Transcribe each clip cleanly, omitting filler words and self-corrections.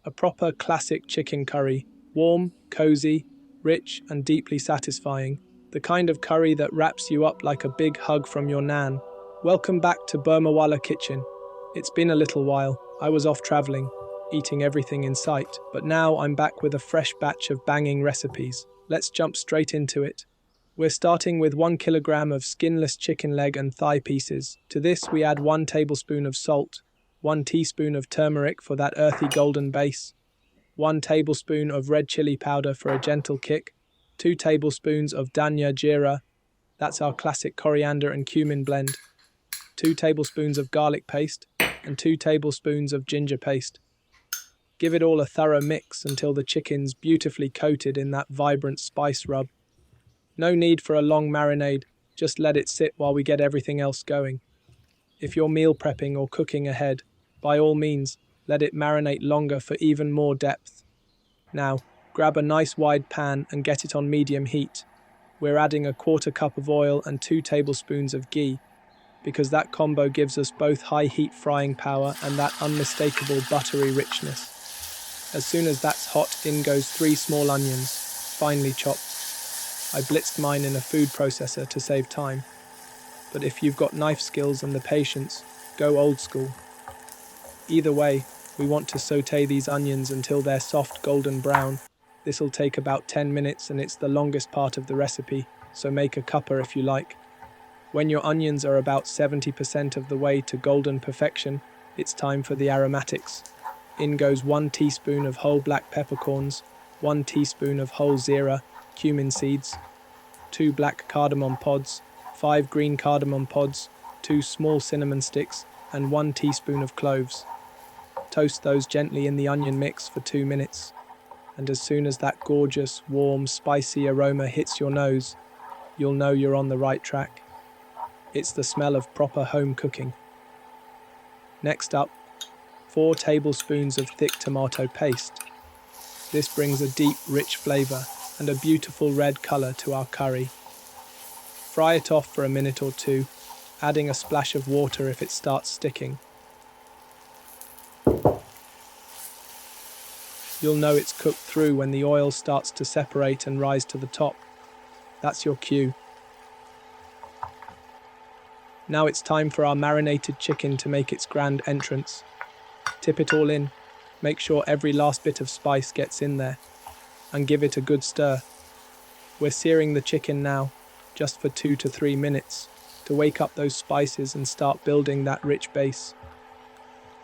A proper classic chicken curry, warm, cozy, rich and deeply satisfying. The kind of curry that wraps you up like a big hug from your nan. Welcome back to Burmawala Kitchen. It's been a little while. I was off travelling, eating everything in sight, but now I'm back with a fresh batch of banging recipes. Let's jump straight into it. We're starting with 1 kilogram of skinless chicken leg and thigh pieces. To this we add 1 tablespoon of salt, 1 teaspoon of turmeric for that earthy golden base, 1 tablespoon of red chilli powder for a gentle kick, 2 tablespoons of danya jeera, that's our classic coriander and cumin blend, 2 tablespoons of garlic paste, and 2 tablespoons of ginger paste. Give it all a thorough mix until the chicken's beautifully coated in that vibrant spice rub. No need for a long marinade, just let it sit while we get everything else going. If you're meal prepping or cooking ahead, by all means, let it marinate longer for even more depth. Now, grab a nice wide pan and get it on medium heat. We're adding 1/4 cup of oil and 2 tablespoons of ghee, because that combo gives us both high heat frying power and that unmistakable buttery richness. As soon as that's hot, in goes 3 small onions, finely chopped. I blitzed mine in a food processor to save time. But if you've got knife skills and the patience, go old school. Either way, we want to sauté these onions until they're soft golden brown. This'll take about 10 minutes and it's the longest part of the recipe, so make a cuppa if you like. When your onions are about 70% of the way to golden perfection, it's time for the aromatics. In goes 1 teaspoon of whole black peppercorns, 1 teaspoon of whole zeera, cumin seeds, 2 black cardamom pods, 5 green cardamom pods, 2 small cinnamon sticks, and 1 teaspoon of cloves. Toast those gently in the onion mix for 2 minutes, and as soon as that gorgeous, warm, spicy aroma hits your nose, you'll know you're on the right track. It's the smell of proper home cooking. Next up, 4 tablespoons of thick tomato paste. This brings a deep, rich flavour and a beautiful red colour to our curry. Fry it off for a minute or two, adding a splash of water if it starts sticking. You'll know it's cooked through when the oil starts to separate and rise to the top. That's your cue. Now it's time for our marinated chicken to make its grand entrance. Tip it all in, make sure every last bit of spice gets in there, and give it a good stir. We're searing the chicken now, just for 2 to 3 minutes, to wake up those spices and start building that rich base.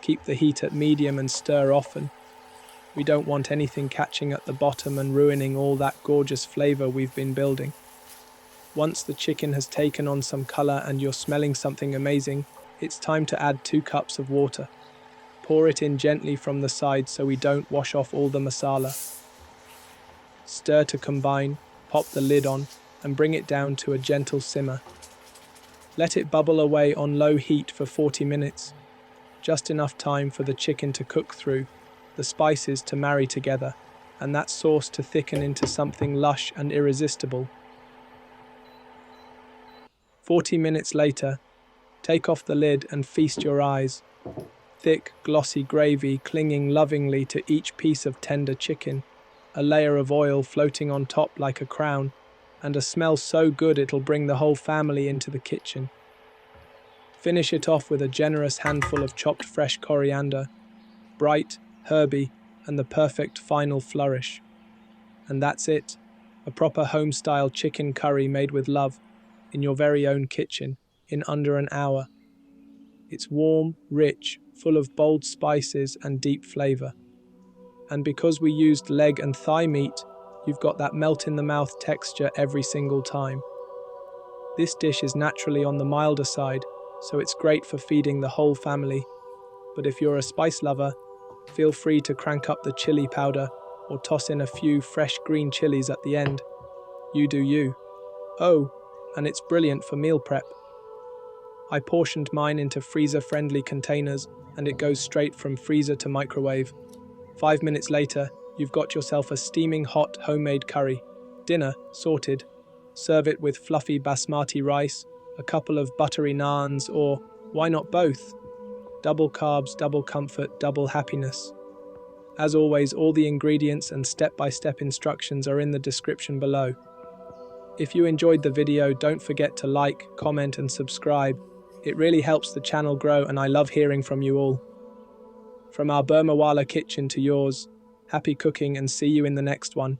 Keep the heat at medium and stir often. We don't want anything catching at the bottom and ruining all that gorgeous flavour we've been building. Once the chicken has taken on some colour and you're smelling something amazing, it's time to add 2 cups of water. Pour it in gently from the side so we don't wash off all the masala. Stir to combine, pop the lid on, and bring it down to a gentle simmer. Let it bubble away on low heat for 40 minutes, just enough time for the chicken to cook through, the spices to marry together, and that sauce to thicken into something lush and irresistible. 40 minutes later, take off the lid and feast your eyes. Thick, glossy gravy clinging lovingly to each piece of tender chicken, a layer of oil floating on top like a crown, and a smell so good it'll bring the whole family into the kitchen. Finish it off with a generous handful of chopped fresh coriander, bright, herby, and the perfect final flourish. And that's it, a proper home-style chicken curry made with love, in your very own kitchen, in under an hour. It's warm, rich, full of bold spices and deep flavour. And because we used leg and thigh meat, you've got that melt-in-the-mouth texture every single time. This dish is naturally on the milder side, so it's great for feeding the whole family. But if you're a spice lover, feel free to crank up the chilli powder or toss in a few fresh green chilies at the end. You do you. Oh, and it's brilliant for meal prep. I portioned mine into freezer-friendly containers and it goes straight from freezer to microwave. 5 minutes later, you've got yourself a steaming hot homemade curry. Dinner sorted. Serve it with fluffy basmati rice, a couple of buttery naans, or why not both? Double carbs, double comfort, double happiness. As always, all the ingredients and step-by-step instructions are in the description below. If you enjoyed the video, don't forget to like, comment and subscribe. It really helps the channel grow and I love hearing from you all. From our Burmawala kitchen to yours, happy cooking and see you in the next one.